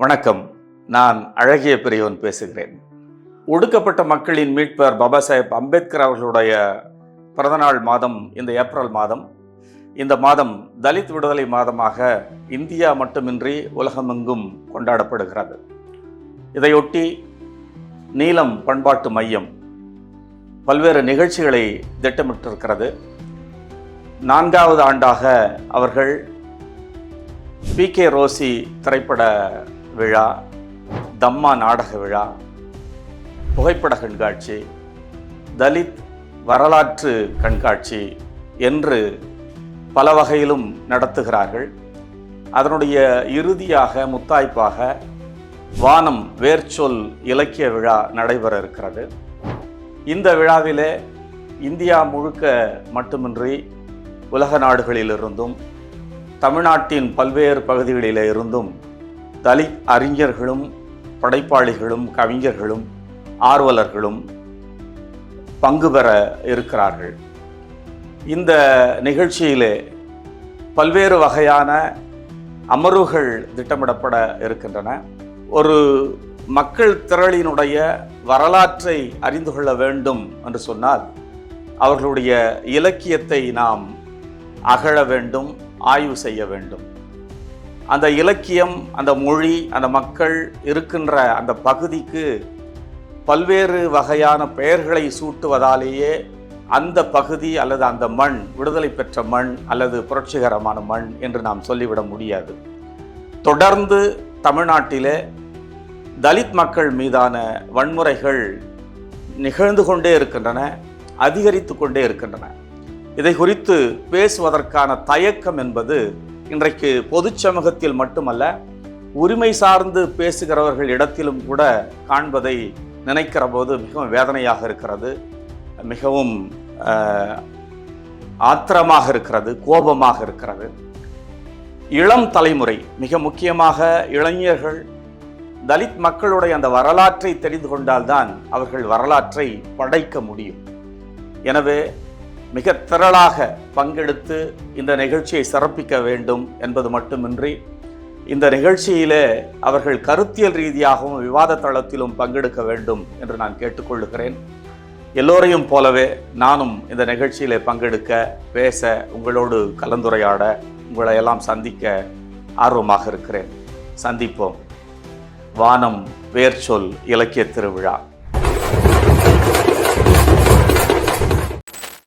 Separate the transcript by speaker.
Speaker 1: வணக்கம். நான் அழகிய பெரியவன் பேசுகிறேன். ஒடுக்கப்பட்ட மக்களின் மீட்பர் பாபா சாஹேப் அம்பேத்கர் அவர்களுடைய பிறந்தநாள் மாதம் இந்த ஏப்ரல் மாதம். இந்த மாதம் தலித் விடுதலை மாதமாக இந்தியா மட்டுமின்றி உலகமெங்கும் கொண்டாடப்படுகிறது. இதையொட்டி நீலம் பண்பாட்டு மையம் பல்வேறு நிகழ்ச்சிகளை திட்டமிட்டிருக்கிறது. 4வது ஆண்டாக அவர்கள் பி.கே. ரோசி திரைப்பட விழா, தம்மா நாடக விழா, புகைப்பட கண்காட்சி, தலித் வரலாற்று கண்காட்சி என்று பல வகையிலும் நடத்துகிறார்கள். அதனுடைய இறுதியாக முத்தாய்ப்பாக வானம் வேர்ச்சொல் இலக்கிய விழா நடைபெற இருக்கிறது. இந்த விழாவிலே இந்தியா முழுக்க மட்டுமின்றி உலக நாடுகளிலிருந்தும் தமிழ்நாட்டின் பல்வேறு பகுதிகளிலே இருந்தும் தலித் அறிஞர்களும் படைப்பாளிகளும் கவிஞர்களும் ஆர்வலர்களும் பங்கு பெற இருக்கிறார்கள். இந்த நிகழ்ச்சியிலே பல்வேறு வகையான அமர்வுகள் திட்டமிடப்பட இருக்கின்றன. ஒரு மக்கள் திரளினுடைய வரலாற்றை அறிந்து கொள்ள வேண்டும் என்று சொன்னால் அவர்களுடைய இலக்கியத்தை நாம் அகழ வேண்டும், ஆய்வு செய்ய வேண்டும். அந்த இலக்கியம், அந்த மொழி, அந்த மக்கள் இருக்கின்ற அந்த பகுதிக்கு பல்வேறு வகையான பெயர்களை சூட்டுவதாலேயே அந்த பகுதி அல்லது அந்த மண் விடுதலை பெற்ற மண் அல்லது புரட்சிகரமான மண் என்று நாம் சொல்லிவிட முடியாது. தொடர்ந்து தமிழ்நாட்டிலே தலித் மக்கள் மீதான வன்முறைகள் நிகழ்ந்து கொண்டே இருக்கின்றன, அதிகரித்து கொண்டே இருக்கின்றன. இதை குறித்து பேசுவதற்கான தயக்கம் என்பது இன்றைக்கு பொது சமூகத்தில் மட்டுமல்ல, உரிமை சார்ந்து பேசுகிறவர்கள் இடத்திலும் கூட காண்பதை நினைக்கிற போது மிகவும் வேதனையாக இருக்கிறது, மிகவும் ஆத்திரமாக இருக்கிறது, கோபமாக இருக்கிறது. இளம் தலைமுறை, மிக முக்கியமாக இளைஞர்கள் தலித் மக்களுடைய அந்த வரலாற்றை தெரிந்து கொண்டால்தான் அவர்கள் வரலாற்றை படைக்க முடியும். எனவே மிக திரளாக பங்கெடுத்து இந்த நிகழ்ச்சியை சிறப்பிக்க வேண்டும் என்பது மட்டுமின்றி இந்த நிகழ்ச்சியிலே அவர்கள் கருத்தியல் ரீதியாகவும் விவாத தளத்திலும் பங்கெடுக்க வேண்டும் என்று நான் கேட்டுக்கொள்கிறேன். எல்லோரையும் போலவே நானும் இந்த நிகழ்ச்சியிலே பங்கெடுக்க, பேச, உங்களோடு கலந்துரையாட, உங்களை எல்லாம் சந்திக்க ஆர்வமாக இருக்கிறேன். சந்திப்போம். வானம் வேர்ச்சொல் இலக்கிய திருவிழா.